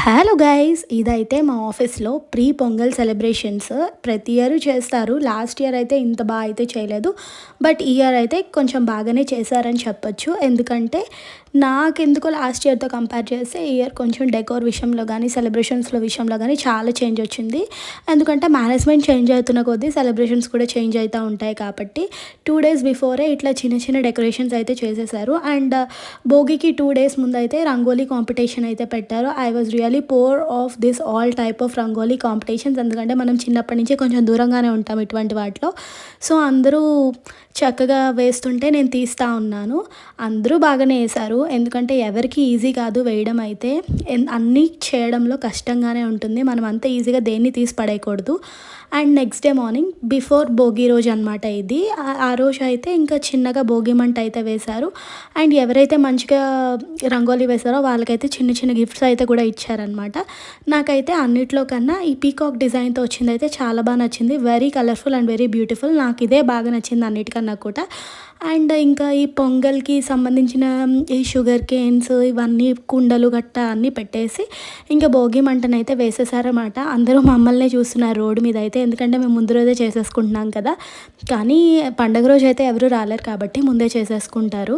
Hello guys, ఇదైతే మా ఆఫీస్లో ప్రీ పొంగల్ సెలబ్రేషన్స్ ప్రతి ఇయర్ చేస్తారు. లాస్ట్ ఇయర్ అయితే ఇంత బాగా అయితే చేయలేదు, బట్ ఈ ఇయర్ అయితే కొంచెం బాగానే చేశారని చెప్పొచ్చు. ఎందుకంటే నాకెందుకో లాస్ట్ ఇయర్తో కంపేర్ చేస్తే ఈ ఇయర్ కొంచెం డెకోర్ విషయంలో కానీ సెలబ్రేషన్స్లో విషయంలో కానీ చాలా చేంజ్ వచ్చింది. ఎందుకంటే మేనేజ్మెంట్ చేంజ్ అవుతున్న కొద్దీ సెలబ్రేషన్స్ కూడా చేంజ్ అవుతూ ఉంటాయి. కాబట్టి 2 days బిఫోరే ఇట్లా చిన్న చిన్న డెకరేషన్స్ అయితే చేసేసారు. అండ్ భోగికి 2 days ముందు అయితే రంగోలీ కాంపిటీషన్ అయితే పెట్టారు. I was really poor of this all type of rangoli competitions. ఎందుకంటే మనం చిన్నప్పటి నుంచి కొంచెం దూరంగానే ఉంటాం ఇటువంటి వాటిలో. సో అందరూ చక్కగా వేస్తుంటే నేను తీస్తూ ఉన్నాను. అందరూ బాగానే వేశారు. ఎందుకంటే ఎవరికి ఈజీ కాదు వేయడం అయితే. అన్నీ చేయడంలో కష్టంగానే ఉంటుంది. మనం అంత ఈజీగా దేన్ని తీసి పడేయకూడదు. And next day morning before Bhogi రోజు అనమాట ఇది. ఆ రోజు అయితే ఇంకా చిన్నగా భోగి మంట అయితే వేశారు. అండ్ ఎవరైతే మంచిగా రంగోలీ వేశారో వాళ్ళకైతే చిన్న చిన్న గిఫ్ట్స్ అయితే కూడా ఇచ్చారనమాట. నాకైతే అన్నిట్లో కన్నా ఈ పీకాక్ డిజైన్తో వచ్చింది అయితే చాలా బాగా నచ్చింది. Very colourful and very beautiful. నాకు ఇదే బాగా నచ్చింది అన్నిటికన్నా కూడా. అండ్ ఇంకా ఈ పొంగల్కి సంబంధించిన ఈ షుగర్ కేన్స్ ఇవన్నీ కుండలు గట్ట అన్నీ పెట్టేసి ఇంకా భోగి మంటనైతే వేసేసారన్నమాట. అందరూ మమ్మల్ని చూస్తున్నారు రోడ్డు మీద అయితే. ఎందుకంటే మేము ముందు రోజే చేసేసుకుంటున్నాం కదా. కానీ పండగ రోజు అయితే ఎవరు రాలేరు కాబట్టి ముందే చేసేసుకుంటారు.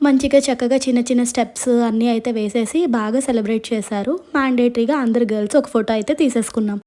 మంచిగా చక్కగా చిన్న చిన్న స్టెప్స్ అన్నీ అయితే వేసేసి బాగా సెలబ్రేట్ చేశారు. మ్యాండేటరీగా అందరు గర్ల్స్ ఒక ఫోటో అయితే తీసేసుకున్నాం.